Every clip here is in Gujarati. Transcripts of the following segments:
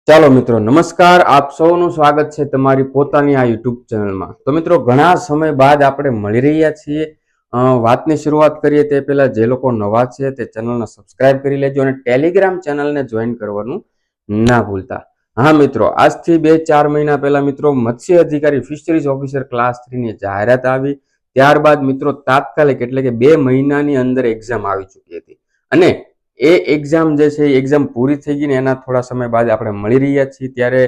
ચાલો મિત્રો, નમસ્કાર. આપ સૌનું સ્વાગત છે તમારી પોતાની આ યુટ્યુબ ચેનલમાં. તો મિત્રો, ઘણા સમય બાદ આપણે મળી રહ્યા છીએ. વાતની શરૂઆત કરીએ તે પહેલા જે લોકો નવા છે તે ચેનલને સબસ્ક્રાઇબ કરી લેજો અને ટેલિગ્રામ ચેનલને જોઈન કરવાનું ના ભૂલતા. હા મિત્રો, આજથી 2-4 મહિના પહેલા મિત્રો મત્સ્ય અધિકારી ફિશરીઝ ઓફિસર ક્લાસ 3 ની જાહેરાત આવી. ત્યારબાદ મિત્રો તાત્કાલિક એટલે કે 2 મહિનાની અંદર એક્ઝામ આવી ચૂકી હતી અને એ એક્ઝામ જે છે એ એક્ઝામ પૂરી થઈ ગઈ ને એના થોડા સમય બાદ આપણે મળી રહ્યા છીએ. ત્યારે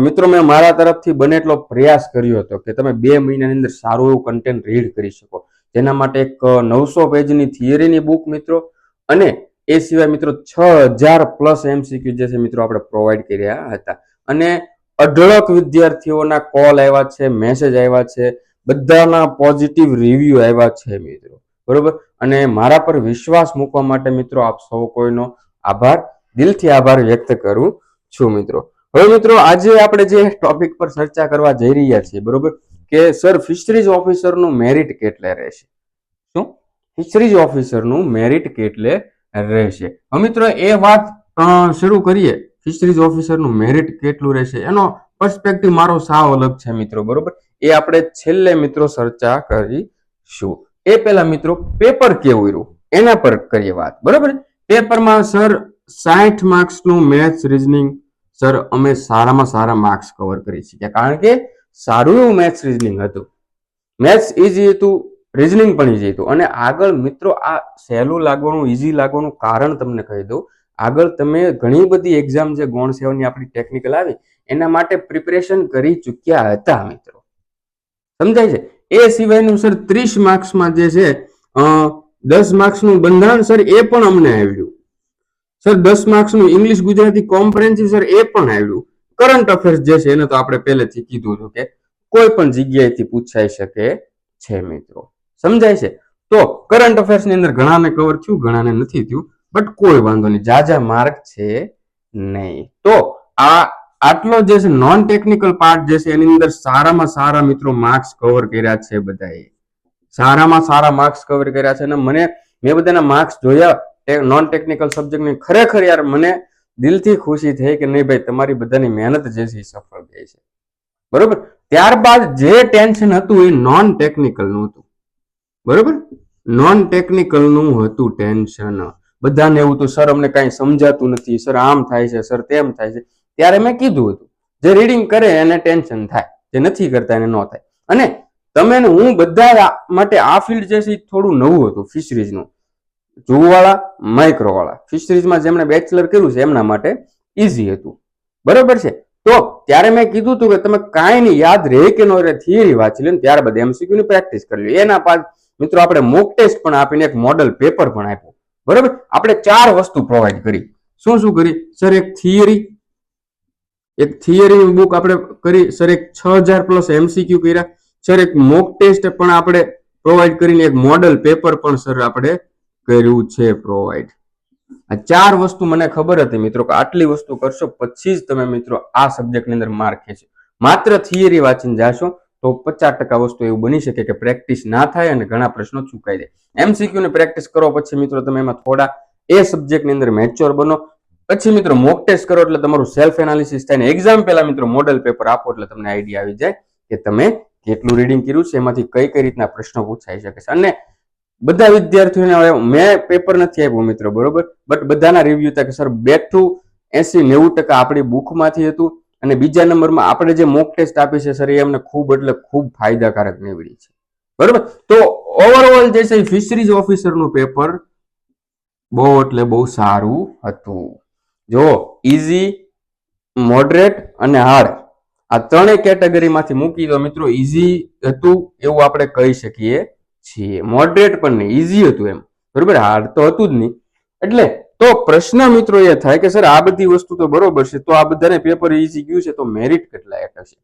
મિત્રો મેં મારા તરફથી બને એટલો પ્રયાસ કર્યો હતો કે તમે 2 મહિનાની અંદર સારું એવું કન્ટેન્ટ રીડ કરી શકો. જેના માટે એક 900 પેજની થિયરીની બુક મિત્રો અને એ સિવાય મિત્રો 6000+ MCQ જે છે મિત્રો આપણે પ્રોવાઈડ કર્યા હતા અને અઢળક વિદ્યાર્થીઓના કોલ આવ્યા છે, મેસેજ આવ્યા છે, બધાના પોઝિટિવ રિવ્યુ આવ્યા છે મિત્રો. બરોબર. અને મારા પર વિશ્વાસ મૂકવા માટે મિત્રો આપ સૌ કોઈનો આભાર, દિલથી આભાર વ્યક્ત કરું છું મિત્રો. હવે મિત્રો આજે આપણે જે ટોપિક પર ચર્ચા કરવા જઈ રહ્યા છીએ, બરોબર, કે સર ફિશરીઝ ઓફિસરનું મેરિટ કેટલે રહેશે? શું ફિશરીઝ ઓફિસરનું મેરિટ કેટલે રહેશે? હવે મિત્રો એ વાત શરૂ કરીએ. ફિશરીઝ ઓફિસરનું મેરિટ કેટલું રહેશે એનો પર્સપેક્ટિવ મારો સાવ અલગ છે મિત્રો. બરોબર, એ આપણે છેલ્લે મિત્રો ચર્ચા કરીશું. એ પહેલા મિત્રો પેપર કેવું રહ્યું એના પર કરીએ વાત. બરોબર, પેપરમાં સર 60 માર્ક્સનું મેથ્સ રીઝનિંગ સર અમે સારામાં સારા માર્ક્સ કવર કરી શક્યા, કારણ કે સારું એવું મેથ્સ રીઝનિંગ હતું. મેથ્સ ઈઝી હતું, રીઝનિંગ પણ ઈઝી હતું. અને આગળ મિત્રો આ સહેલું લાગવાનું, ઈઝી લાગવાનું કારણ તમને કહી દઉં. આગળ તમે ઘણી બધી એક્ઝામ જે ગૌણ સેવાની આપણી ટેકનિકલ આવી એના માટે પ્રિપેરેશન કરી ચૂક્યા હતા મિત્રો. સમજાય છે? એ સિવાયનું સર 30 માર્ક્સમાં જે છે 10 માર્ક્સનું બંધારણ સર એ પણ અમને આવ્યું. સર 10 માર્ક્સનું ઇંગ્લિશ ગુજરાતી કોમ્પ્રિહેન્સિવ સર એ પણ આવ્યું. કરંટ અફેર્સ જે છે એને તો આપણે પહેલેથી કીધું હતું કે કોઈ પણ જગ્યાએથી પૂછાઈ શકે છે મિત્રો. સમજાય છે? તો કરંટ અફેર્સ ની અંદર ઘણાને કવર થયું, ઘણાને નથી થયું, બટ કોઈ વાંધો નહીં, જાજા માર્ક છે નહીં. તો આ આટલો જે છે નોન ટેકનિકલ પાર્ટ જે છે એની અંદર સારામાં સારા મિત્રો માર્ક્સ કવર કર્યા છે બધાએ. સારામાં સારા માર્ક્સ કવર કર્યા છે અને મેં બધાના માર્ક્સ જોયા નોન ટેકનિકલ સબ્જેક્ટની. ખરેખર યાર મને દિલથી ખુશી થઈ કે નહીં ભાઈ તમારી બધાની મહેનત જે છે એ સફળ ગઈ છે. બરોબર. ત્યારબાદ જે ટેન્શન હતું એ નોન ટેકનિકલ નું હતું. બરોબર, નોન ટેકનિકલ નું હતું ટેન્શન. બધાને એવું હતું સર અમને કઈ સમજાતું નથી, સર આમ થાય છે, સર તેમ થાય છે. ત્યારે મેં કીધું હતું જે રીડિંગ કરે એને ટેન્શન થાય, જે નથી કરતા એને ન થાય. અને તમે હું બધા માટે આ ફિલ્ડ જે છે એ થોડું નવું હતું ફિશરીઝનું. જુવાળા માઇક્રો વાળા ફિશરીઝમાં જેમણે બેચલર કર્યું છે એમના માટે ઈઝી હતું. બરોબર છે? તો ત્યારે મેં કીધું હતું કે તમે કાંઈ નહીં, યાદ રહે કે ન રહે થિયરી વાંચી લો, ત્યારબાદ MCQ ની પ્રેક્ટિસ કરી લો. એના બાદ મિત્રો આપણે મોક ટેસ્ટ પણ આપીને એક મોડલ પેપર પણ આપ્યું. બરોબર, આપણે 4 વસ્તુ પ્રોવાઈડ કરી. શું કરી સર? એક થિયરી બુક આપણે કરી સર, એક 6000+ MCQ કર્યા સર, એક મોક ટેસ્ટ પણ આપણે પ્રોવાઈડ કરીને એક મોડલ પેપર પણ સર આપણે કર્યું છે પ્રોવાઈડ. આ 4 વસ્તુ મને ખબર હતી મિત્રો કે આટલી વસ્તુ કરશો પછી જ તમે મિત્રો આ સબ્જેક્ટની અંદર માર્ક ખેંચો. માત્ર થિયરી વાંચીને જાશો તો 50% વસ્તુ એવું બની શકે કે પ્રેક્ટિસ ના થાય અને ઘણા પ્રશ્નો ચૂકાઈ જાય. MCQ ની પ્રેક્ટિસ કરો પછી મિત્રો તમે એમાં થોડા એ સબ્જેક્ટની અંદર મેચ્યોર બનો. પછી મિત્રો મોક ટેસ્ટ કરો એટલે તમારું સેલ્ફ એનાલિસિસ થાય ને એક્ઝામ પહેલા મિત્રો મોડલ પેપર આપો એટલે તમને આઈડિયા આવી જાય કે તમે કેટલું રીડિંગ કર્યું છે, એમાંથી કઈ કઈ રીતના પ્રશ્નો પૂછાઈ શકે છે. અને બધા વિદ્યાર્થીઓને મેં પેપર નથી આપ્યું મિત્રો, બરોબર, બટ બધાના રિવ્યુ હતા કે સર બેઠું 80-90% આપણી બુકમાંથી હતું અને બીજા નંબરમાં આપણે જે મોક ટેસ્ટ આપી છે સર એ અમને ખૂબ એટલે ખૂબ ફાયદાકારક નીવડી છે. બરોબર. તો ઓવરઓલ જે છે ફિશરીઝ ઓફિસરનું પેપર બહુ એટલે બહુ સારું હતું. જો ઈઝી, મોડરેટ અને હાર્ડ આ ત્રણેય કેટેગરીમાંથી મૂકી તો મિત્રો ઈઝી હતું એવું આપણે કહી શકીએ છીએ. મોડરેટ પણ નહીં, ઈઝી હતું એમ. બરોબર, હાર્ડ તો હતું જ નહીં. એટલે તો પ્રશ્ન મિત્રો એ થાય કે સર આ બધી વસ્તુ તો બરોબર છે, તો આ બધાને પેપર ઈઝી ગયું છે તો મેરિટ કેટલા અટકશે?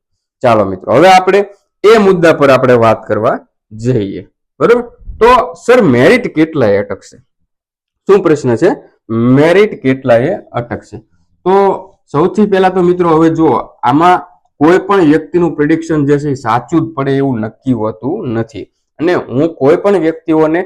ચાલો મિત્રો હવે આપણે એ મુદ્દા પર આપણે વાત કરવા જઈએ. બરોબર, તો સર મેરિટ કેટલા અટકશે? શું પ્રશ્ન છે? મેરિટ કેટલાએ અટકશે? તો સૌથી પહેલા તો મિત્રો હવે જુઓ, આમાં કોઈ પણ વ્યક્તિનું પ્રિડિક્શન જે છે સાચું જ પડે એવું નક્કી હોતું નથી. અને હું કોઈ પણ વ્યક્તિઓને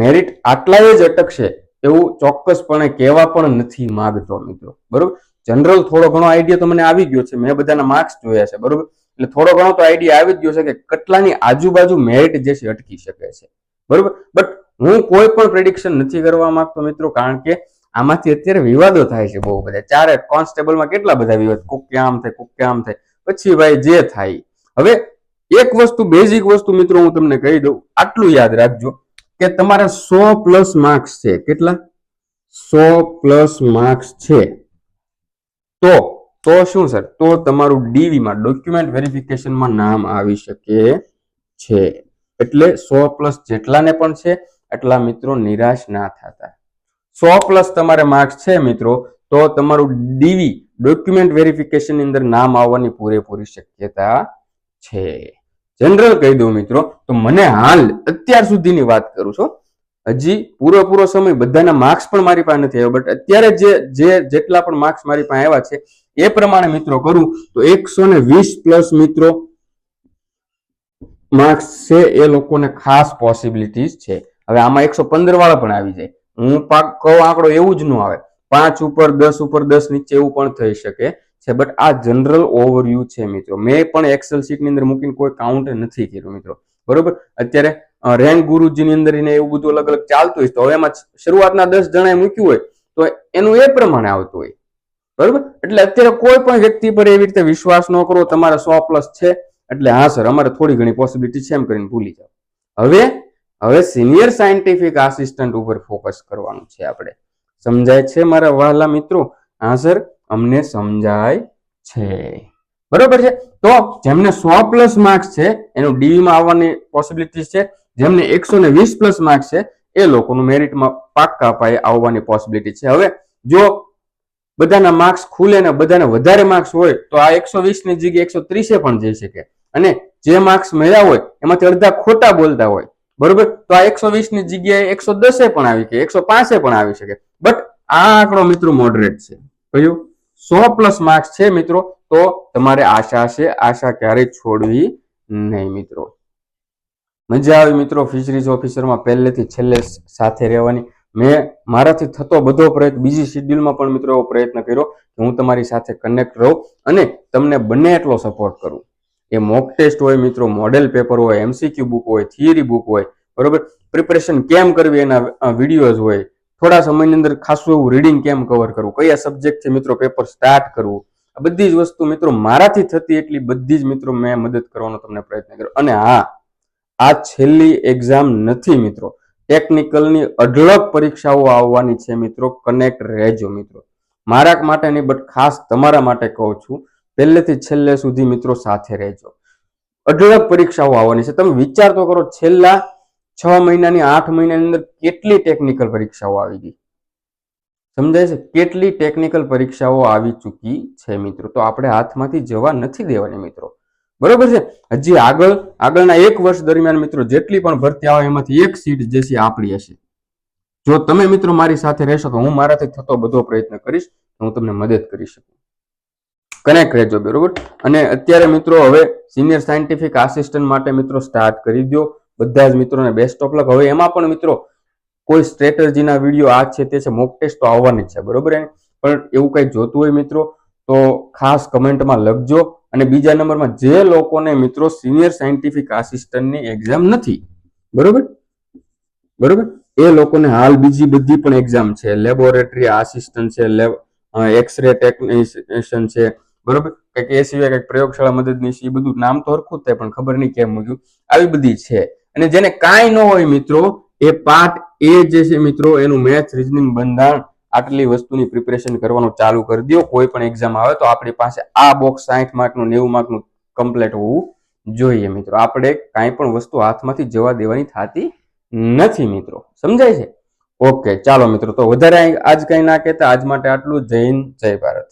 મેરિટ આટલા જ અટકશે એવું ચોક્કસપણે કહેવા પણ નથી માંગતો મિત્રો. બરોબર, જનરલ થોડો ઘણો આઈડિયા તો મને આવી ગયો છે, મેં બધાના માર્ક્સ જોયા છે, બરોબર. એટલે થોડો ઘણો તો આઈડિયા આવી જ ગયો છે કે કેટલાની આજુબાજુ મેરિટ જે છે અટકી શકે છે, બરોબર. બટ હું કોઈ પણ પ્રેડિક્શન નથી કરવા માંગતો મિત્રો, કારણ કે આમાંથી અત્યારે વિવાદો થાય છે બહુ બધા. ચારે કોન્સ્ટેબલમાં કેટલા બધા વિવાદ, કોક કે આમ થાય, કોક કે આમ થાય. પછી ભાઈ જે થાય. હવે એક વસ્તુ, બેઝિક વસ્તુ મિત્રો હું તમને કહી દઉં, આટલું યાદ રાખજો કે તમારા 100+ માર્ક્સ છે. કેટલા? 100+ માર્ક્સ છે. તો શું સર? તો તમારું ડીવી માં, ડોક્યુમેન્ટ વેરિફિકેશનમાં નામ આવી શકે છે. એટલે 100+ જેટલાને પણ છે એટલા મિત્રો નિરાશ ના થતા. 100+ તમારે માર્ક્સ છે મિત્રો, તો તમારું ડીવી, ડોક્યુમેન્ટ વેરિફિકેશન ની અંદર નામ આવવાની પૂરેપૂરી શક્યતા છે. જનરલ કહી દઉં મિત્રો, તો મને હાલ અત્યાર સુધીની વાત કરું છું, હજી પૂરો સમય બધાના માર્ક્સ પણ મારી પાસે નથી આવ્યો, બટ અત્યારે જેટલા પણ માર્ક્સ મારી પાસે આવ્યા છે એ પ્રમાણે મિત્રો કરું તો 120+ મિત્રો માર્ક્સ છે એ લોકોને ખાસ પોસિબિલિટીઝ છે. હવે આમાં 115 વાળા પણ આવી જાય. હું કહું આંકડો એવું જ ન આવે, 5 ઉપર 10 ઉપર 10 નીચે એવું પણ થઈ શકે છે. બટ આ જનરલ ઓવરવ્યુ છે મિત્રો. મેં પણ એક્સેલ શીટ ની અંદર મૂકીને કોઈ કાઉન્ટ નથી કર્યું મિત્રો, બરોબર. અત્યારે રેન્ક ગુરુજી ની અંદર એને એવું બધું અલગ અલગ ચાલતું હોય, તો હવે એમાં શરૂઆતના 10 જણાએ મૂક્યું હોય તો એનું એ પ્રમાણે આવતું હોય, બરોબર. એટલે અત્યારે કોઈ પણ વ્યક્તિ પર એવી રીતે વિશ્વાસ ન કરો. તમારે 100+ છે એટલે હા સર અમારે થોડી ઘણી પોસિબિલિટી છે એમ કરીને ભૂલી જાઓ. હવે સિનિયર સાયન્ટિફિક આસિસ્ટન્ટ ઉપર ફોકસ કરવાનું છે આપણે. સમજાય છે મારા વહાલા મિત્રો? હા સર, અમને સમજાય છે, બરોબર છે. તો જેમને 100+ માર્ક્સ છે એનું ડીવી માં આવવાની પોસિબિલિટી છે. જેમને 120+ માર્ક્સ છે એ લોકોનું મેરિટમાં પાક્કા પાયે આવવાની પોસિબિલિટી છે. હવે જો બધાના માર્ક્સ ખુલે ને બધાને વધારે માર્ક્સ હોય તો આ 120 ની જગ્યાએ 130 પણ જઈ શકે, અને જે માર્ક્સ મળ્યા હોય એમાંથી અડધા ખોટા બોલતા હોય, બરોબર, તો આ 120 ની જગ્યાએ 110 પણ આવી શકે, 105 પણ આવી શકે. બટ આ આંકડો મિત્રો મોડરેટ છે. કયું? 100+ માર્ક્સ છે મિત્રો, તો તમારે આશા છે, આશા ક્યારેય છોડવી નહીં મિત્રો. મજા આવી મિત્રો ફિશરીઝ ઓફિસરમાં પહેલેથી છેલ્લે સાથે રહેવાની. મેં મારાથી થતો બધો પ્રયત્ન, બીજી શિડ્યુલમાં પણ મિત્રો એવો પ્રયત્ન કર્યો કે હું તમારી સાથે કનેક્ટ રહું અને તમને બને એટલો સપોર્ટ કરું. એ મોક ટેસ્ટ હોય મિત્રો, મોડેલ પેપર હોય, એમસીક્યુ બુક હોય, થિયરી બુક હોય, બરોબર, પ્રિપરેશન કેમ કરવી એના વિડીયોઝ હોય, થોડા સમયની અંદર ખાસું એવું રીડિંગ કેમ કવર કરવું, કયા સબ્જેક્ટ છે મિત્રો પેપર સ્ટાર્ટ કરવું, આ બધી જ વસ્તુ મિત્રો મારાથી થતી એટલી બધી જ મિત્રો મેં મદદ કરવાનો તમને પ્રયત્ન કર્યો. અને હા, આ છેલ્લી એક્ઝામ નથી મિત્રો, ટેકનિકલની અઢળક પરીક્ષાઓ આવવાની છે મિત્રો. કનેક્ટ રહેજો મિત્રો, મારા માટે નહીં બટ ખાસ તમારા માટે કહું છું, પહેલેથી છેલ્લે સુધી મિત્રો સાથે રહેજો. અઢળક પરીક્ષાઓ આવવાની છે. તમે વિચાર તો કરો, છેલ્લા 6 મહિનાની 8 મહિનાની અંદર કેટલી ટેકનિકલ પરીક્ષાઓ આવી ગઈ. સમજાય છે? કેટલી ટેકનિકલ પરીક્ષાઓ આવી ચૂકી છે મિત્રો. તો આપણે હાથમાંથી જવા નથી દેવાની મિત્રો, બરોબર છે. હજી આગળના 1 વર્ષ દરમિયાન મિત્રો જેટલી પણ ભરતી આવે એમાંથી એક સીટ જે છે આપણી હશે. જો તમે મિત્રો મારી સાથે રહેશો તો હું મારાથી થતો બધો પ્રયત્ન કરીશ, હું તમને મદદ કરી શકું. કનેક્ટ રહેજો, બરોબર. અને અત્યારે મિત્રો હવે સિનિયર સાયન્ટિફિક આસિસ્ટન્ટ માટે મિત્રો સ્ટાર્ટ કરી દો. બધા જ મિત્રોને બેસ્ટ ઓફ લક. હવે એમાં પણ મિત્રો કોઈ સ્ટ્રેટેજીના વિડીયો આ છે તે છે, મોક ટેસ્ટ તો આવવાની જ છે, બરોબર. પણ એવું કંઈ જોતું હોય મિત્રો તો ખાસ કમેન્ટમાં લખજો. અને બીજા નંબરમાં જે લોકોને મિત્રો સિનિયર સાયન્ટિફિક આસિસ્ટન્ટની એક્ઝામ નથી, બરોબર, એ લોકોને હાલ બીજી બધી પણ એક્ઝામ છે, લેબોરેટરી આસિસ્ટન્ટ છે, એક્સરે ટેકનિશિયન છે, બરોબર, કંઈક એ સિવાય કંઈક પ્રયોગશાળા મદદનીશ, એ બધું નામ તો હરખું જ થાય પણ ખબર નહીં કેમ મૂક્યું, આવી બધી છે. અને જેને કાંઈ ન હોય મિત્રો, એ પાર્ટ એ જે છે મિત્રો એનું મેથ્સ, રીઝનિંગ, બંધારણ, આટલી વસ્તુની પ્રિપેરેશન કરવાનું ચાલુ કરી દો. કોઈ પણ એક્ઝામ આવે તો આપણી પાસે આ બોક્સ 60 માર્કનું 90 માર્કનું કમ્પ્લીટ હોવું જોઈએ મિત્રો. આપણે કાંઈ પણ વસ્તુ હાથમાંથી જવા દેવાની થતી નથી મિત્રો. સમજાય છે? ઓકે, ચાલો મિત્રો, તો વધારે આજ કંઈ ના કહેતા આજ માટે આટલું. જય હિન્દ, જય ભારત.